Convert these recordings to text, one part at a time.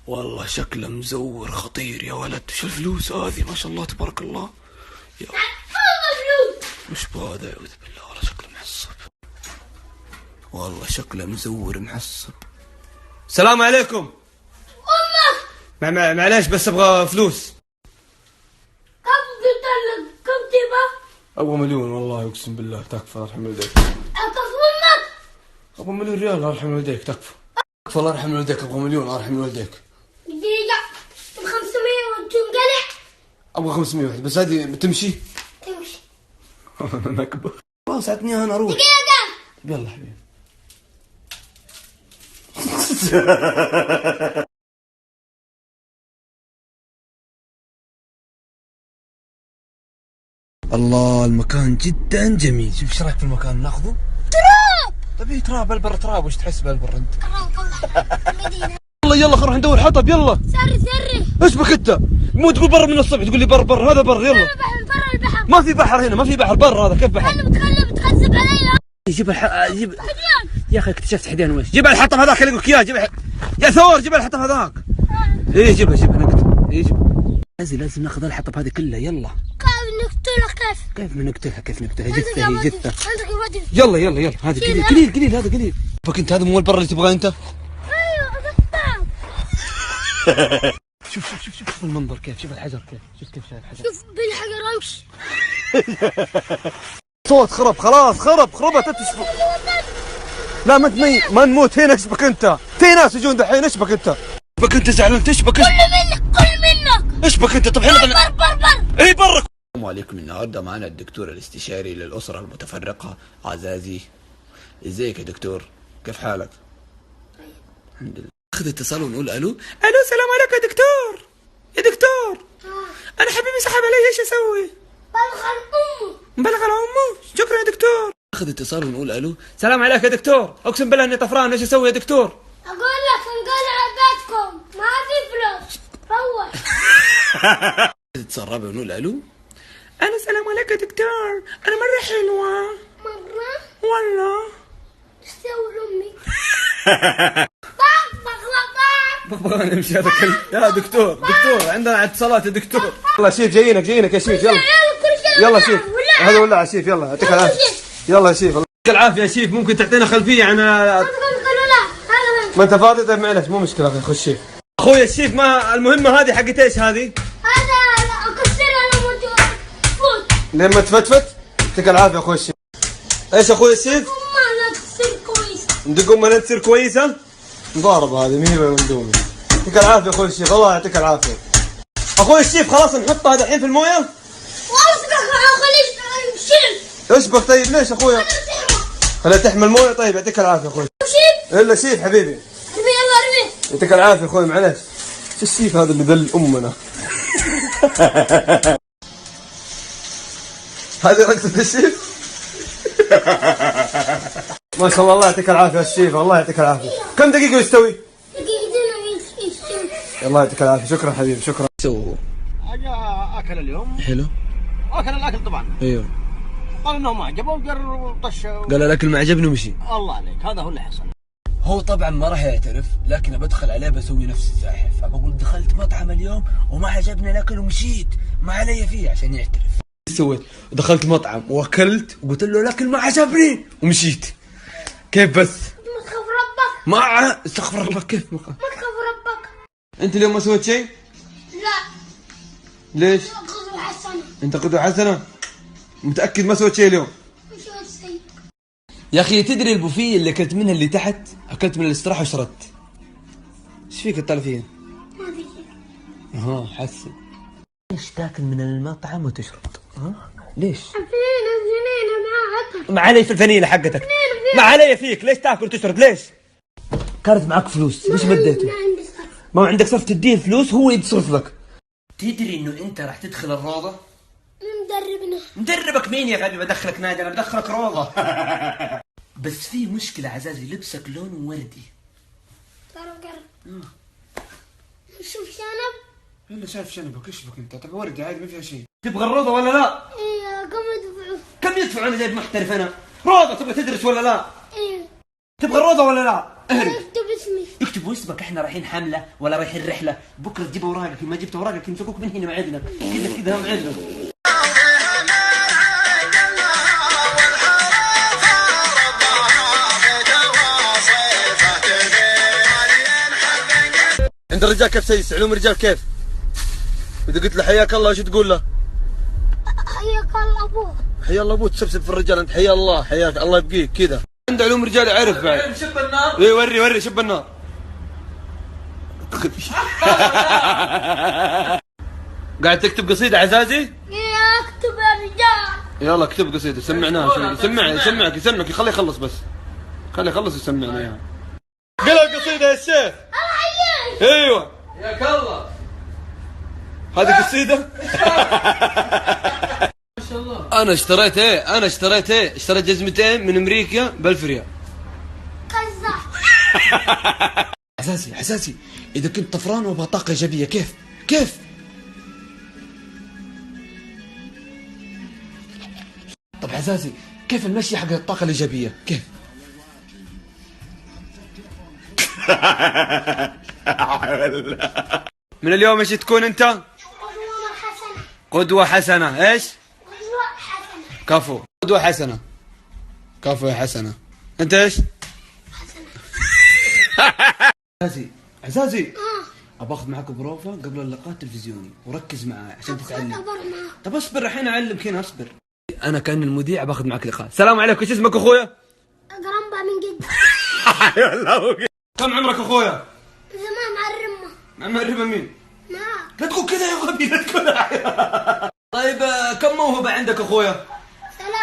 والله شكله مزور خطير يا ولد. شو الفلوس هذه؟ ما شاء الله تبارك الله. يا مش بهذا يعوذ بالله. والله شكله محصب، والله شكله مزور محصب. السلام عليكم. معليش بس ابغى فلوس. كم قلت لك؟ كم تبغى؟ ابغى مليون والله اقسم بالله. تكفى الله يرحم والديك. أكفى منك؟ ابغى مليون ريال الله يرحم والديك. تكفى الله يرحم والديك. ابغى مليون الله يرحم والديك. دقيقة ب 500 وتنقلع. ابغى 500 واحد بس. هذه بتمشي؟ تمشي. نكبة. خلاص عطني انا اروح. دقيقة. يلا حبيبي. الله المكان جدا جميل. شوف ايش رايك في المكان؟ ناخذه؟ تراب. طيب ايه تراب. البر تراب. وش تحس بالبر انت؟ تراب والله. يلا يلا خلينا نروح ندور حطب. يلا سري. ايش بك انت؟ مو تقول برا من الصبح تقول لي بر هذا بر. يلا برا البحر. ما في بحر هنا. ما في بحر. بر هذا كيف بحر؟ انا بتخزب علي. جيب جيب يا اخي اكتشفت حدين ويش. جيب الحطب هذاك اللي اقولك اياه. جيب يا ثور جيب الحطب هذاك. ايه جيبها نقتل. ايه جيب. لازم ناخذ الحطب هذه كلها. يلا نقتلها كيف نقتلها؟ كيف نقتلها؟ جثه هي جثه. عندك الوادي. يلا هذا قليل هذا قليل. فك انت. هذا مو البر اللي تبغاه انت. ايوه قطعت. شوف المنظر كيف. شوف الحجر كيف. شوف كيف شايف الحجر. شوف بالحجر امشي. صوت خرب. خلاص خربت. تشبك. لا ما نموت هنا. ايش بك انت؟ في ناس يجون دحين. ايش بك انت؟ بك انت زعلان تشبك. كل منك. ايش بك انت؟ طب احنا بر. اي برك. السلام عليكم. النهارده معنا الدكتور الاستشاري للاسره المتفرقه عزازي. ازيك يا دكتور؟ كيف حالك؟ الحمد لله. ناخذ اتصال ونقول الو. السلام عليكم يا دكتور. يا دكتور انا حبيبي سحب علي. ايش اسوي؟ بلغ على امه. شكرا يا دكتور. ناخذ اتصال ونقول الو. السلام عليك يا دكتور. اقسم بالله اني طفران. ايش اسوي يا دكتور؟ اقول لك انقلع بيتكم ما في فلوس. روح. اتصال رابع ونقول الو. السلام عليكم يا دكتور. انا مره حلوه. مرة والله. ايش تسوي امي؟ بابا نمشي هذا كله. يا دكتور عندنا اتصالات يا دكتور. يلا شيف جايينك يا شيف. يلا شيف. هذا ولا شيف. يلا يعطيك العافيه. يلا يا شيف. يعطيك العافيه يا شيف. ممكن تعطينا خلفيه عن ما انت فاضي؟ طيب معلش مو مشكله. اخي خش شيف. اخوي الشيف. ما المهمه هذه حقت ايش هذه؟ هذا اكسرها لما تفوت. لما تفتفت. يعطيك العافيه اخوي الشيف. ايش اخوي الشيف؟ امها تصير كويسه. ندق امها تصير كويسه. مضاربه هذه مهمه مندومه. يعطيك العافيه اخوي الشيف. الله يعطيك العافيه اخوي الشيف. خلاص نحطها الحين في المويه. وامسكك خليه يشيل. اشبك. طيب ليش اخويا؟ خليها تحمل المويه. طيب يعطيك العافيه اخوي. شيل. الا شيف حبيبي. يلا ارمي. يعطيك العافيه اخوي. معلش شو الشيف هذا اللي ذل امنا؟ هذه رقصة الشيف. ما شاء الله. الله يعطيك العافيه الشيف. الله يعطيك العافيه. كم دقيقه يستوي؟ دقيقتين يستوي. الله يعطيك العافيه. شكرا حبيبي. شكرا. سووا اكل اليوم حلو. اكل الاكل طبعا. ايوه. قال انه ما عجبه وطش. قال الاكل ما عجبني ومشي. الله عليك. هذا هو اللي حصل. هو طبعا ما راح يعترف. لكن بدخل عليه بسوي نفسي ساحر. فبقول دخلت مطعم اليوم وما عجبني الاكل ومشيت. ما علي فيه عشان يعترف. ايش سويت؟ دخلت مطعم واكلت وقلت له الاكل ما عجبني ومشيت. كيف بس؟ ما تخاف ربك. ما استغفر الله. كيف ما ما تخاف ربك. انت اليوم ما سويت شيء؟ لا. ليش؟ قدوة حسنة. انت قدوة حسنة؟ متأكد ما سويت شيء اليوم؟ مش سيء. يا اخي تدري البوفيه اللي اكلت منها اللي تحت اكلت من الاستراحة وشردت. ايش فيك تطلع فيها؟ ما في شيء. حسن. ليش تاكل من المطعم وتشرد؟ ليش؟ الفنينة معاك. ما علي في الفنيلة حقتك. ما علي فيك. ليش تاكل وتشرد؟ ليش؟ كانت معك فلوس ليش بديته؟ ما عندي صرف. ما عندك صرف تديه فلوس هو يتصرف لك. تدري انه انت راح تدخل الروضة؟ مدربنا. مدربك مين يا غبي؟ بدخلك نادي. انا بدخلك روضة. بس في مشكلة عزازي. لبسك لون وردي. قرب. شوف شنب. الا شايف شنبك. ايش بك انت؟ تبغى وردي عادي ما فيها شيء. تبغى الروضة ولا لا؟ ايه كم يدفعوا؟ كم يدفعوا؟ انا جايب محترف انا. روضة تبغى تدرس ولا لا؟ ايه. تبغى الروضة ولا لا؟ اهرب. اكتب اسمي. اكتب شوف واسمك، احنا رايحين حمله ولا رايحين رحله، بكره تجيب اوراقك، ما جبت اوراقك يمسكوك من هنا معدنا كذا كذا معدنا. عند الرجال كيف سيس علوم الرجال كيف؟ اذا قلت له حياك الله وش تقول له؟ حياك الله ابوه. حيا الله ابوه تسبسب في الرجال انت، حيا الله حياك الله يبقيك كذا. عند علوم الرجال يعرف بعد. شب النار. اي وري شب النار. قاعد تكتب قصيدة عزازي؟ اكتب يا رجال. يلا اكتب قصيدة سمعناها شوي. يسمعك خليه يخلص بس. خليه يخلص يسمعنا اياها. قل القصيدة يا شيخ. ايوه ياك الله. هذه قصيدة. ما شاء الله. انا اشتريت اشتريت جزمتين من امريكا ب1000 ريال. كذاب. حساسي اذا كنت طفران وابغى طاقه ايجابيه كيف؟ طب حساسي كيف المشي حق الطاقه الايجابيه كيف؟ من اليوم ايش تكون انت؟ قدوة حسنة. ايش؟ قدوة حسنة. كفو. قدوة حسنة. كفو يا حسنة. انت ايش؟ حساسي ابى اخذ معك بروفه قبل اللقاء التلفزيوني وركز معاي عشان تتعلم. طب اصبر الحين اعلمك هنا اصبر. انا كان المذيع باخذ معك لقاء. السلام عليكم، ايش اسمك اخويا؟ قرنبة من جد. كم عمرك اخويا؟ زمان مع الرمة. معرفة مين؟ نعم. لا تقول كذا يا غبي لا تقول. طيب كم موهبه عندك اخويا؟ 3.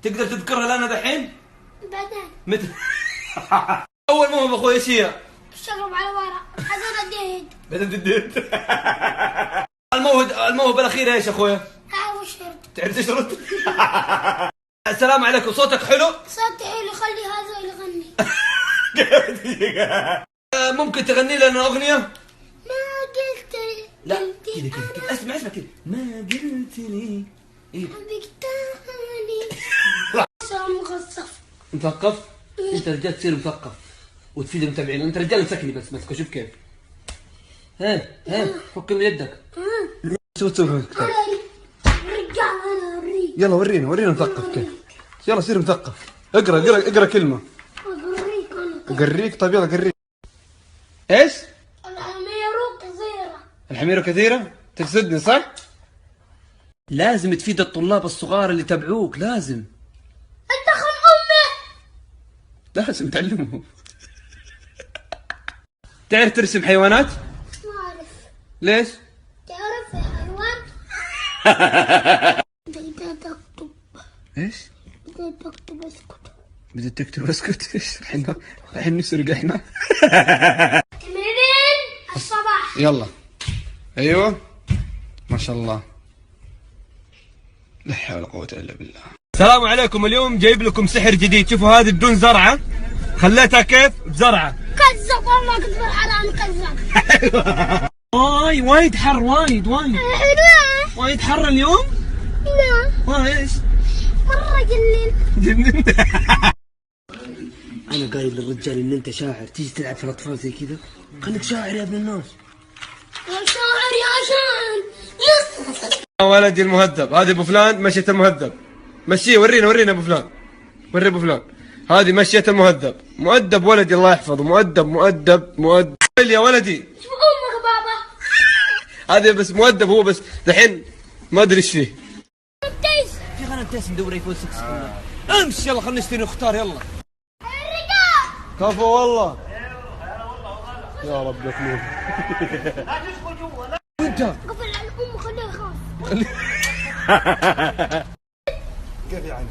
تقدر تذكرها لنا دحين؟ بعدين. متى؟ اول موهبه اخويا ايش هي؟ الشرب على ورق. هذا الديد. بعدين تديت. الموهبه الاخيره ايش اخويا؟ تعرف الشرب. تعرف تشرد؟ السلام عليكم، صوتك حلو؟ صوتي حلو، خلي هذا يغني. ممكن تغني لنا اغنيه؟ ما قلت لي. لا كذا اسمع كذا. ما قلت لي إيه؟ حبك تاني. صار مخصف. مثقف؟ انت رجال تصير مثقف وتفيد المتابعين، انت رجال مسكني بس مسكه شوف كيف. ها فك من يدك. شو تسوي في الكتاب؟ رجال انا اوريك. يلا ورينا مثقف كيف. يلا صير مثقف. اقرا كلمة. اوريك انا. قريك. طيب يلا قريك. ايش؟ الحميرة كثيرة. الحميرة كثيرة؟ تقصدني صح؟ لازم تفيد الطلاب الصغار اللي تبعوك، لازم ادخل امي. لازم تعلمهم. تعرف ترسم حيوانات؟ ما اعرف. ليش؟ تعرف يا حيوان؟ بديت اكتب. ايش؟ بديت اكتب اسكت. بدك تكتب اسكت؟ ايش الحين نسرق احنا؟ تمرين الصباح. يلا. ايوه ما شاء الله. لا حول ولا قوة الا بالله. السلام عليكم، اليوم جايب لكم سحر جديد. شوفوا هذه بدون زرعة، خليتها كيف؟ بزرعة. كذب والله كذب على كذب. وايد حر وايد حلوة. وايد حر اليوم؟ لا. ايش؟ مرة جنين. انا قايل للرجال ان انت شاعر، تيجي تلعب في الاطفال زي كذا، خليك شاعر يا ابن الناس. يا شاعر يا شاعر. يا ولدي المهذب، هذه ابو فلان مشية المهذب. مشيه ورينا ابو فلان. وري ابو فلان. هذه مشية المهذب. مؤدب ولدي الله يحفظه، مؤدب. يا ولدي. شو امك بابا؟ هذا بس مؤدب هو، بس دحين ما ادري ايش فيه. التيس. في غنم تيس مدور ايفون 6 امشي يلا خلينا نشتري نختار يلا. الرجال. كفو والله. يا رب يا فلوس. وانت قفل على امه خليه يخاف. كيف يعني؟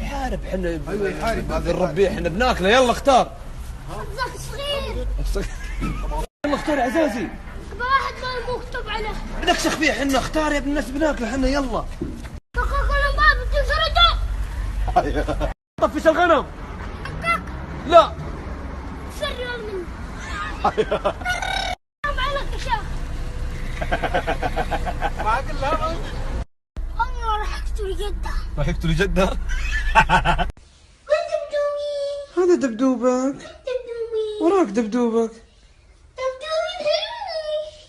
يحارب احنا. ايوه يحارب، هذا الربيع احنا بناكله. يلا اختار. رزاق صغير. يلا اختار عزازي. واحد ما مكتوب عليه. بنكسخ فيه احنا، اختار يا ابن الناس بناكله احنا يلا. كوكاكولا بابا تنشرته. طفش الغنم. لا سريع مني. عليك يا شيخ. ما اقول لها أنا راح أقتل جدة. راح يقتل جدها. وين دبدوبي؟ هذا دبدوبك. دبدوبي. وراك دبدوبك. دبدوب يحبني.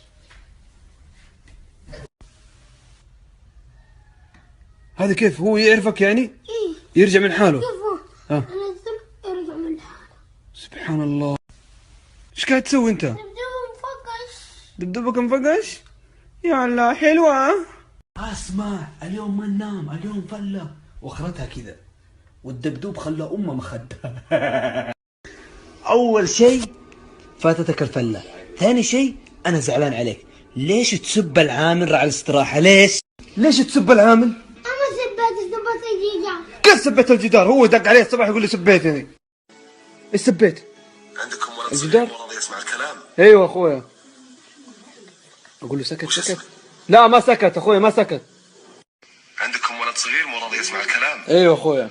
هذا كيف هو يعرفك يعني؟ ايه يرجع من حاله. شوفوا ها. انزل ارجع من حاله. سبحان الله. ايش قاعد تسوي انت؟ دبدوب مفقش. دبدوبك مفقش؟ يا الله حلوة. اسمع، اليوم ما ننام، اليوم فلة واخرتها كذا، والدبدوب خلى امه مخدة. اول شيء فاتتك الفلة، ثاني شيء انا زعلان عليك. ليش تسب العامل على الاستراحة؟ ليش تسب العامل؟ انا سبيت الجيجا. كيف سبيت الجدار؟ هو دق عليه الصباح يقول لي سبيتني. ايش سبيت؟ عندكم ولد الجدار؟ صغير مو راضي يسمع الكلام. ايوه اخويا. اقول له سكت وش سكت. اسمه؟ لا ما سكت اخويا ما سكت. عندكم ولد صغير مو راضي يسمع الكلام. ايوه اخويا.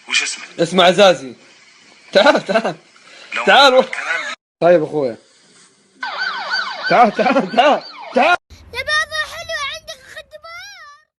وش اسمه؟ اسمع عزازي. تعال تعال. لو تعال. ما سمع الكلام طيب اخويا. تعال تعال تعال تعال.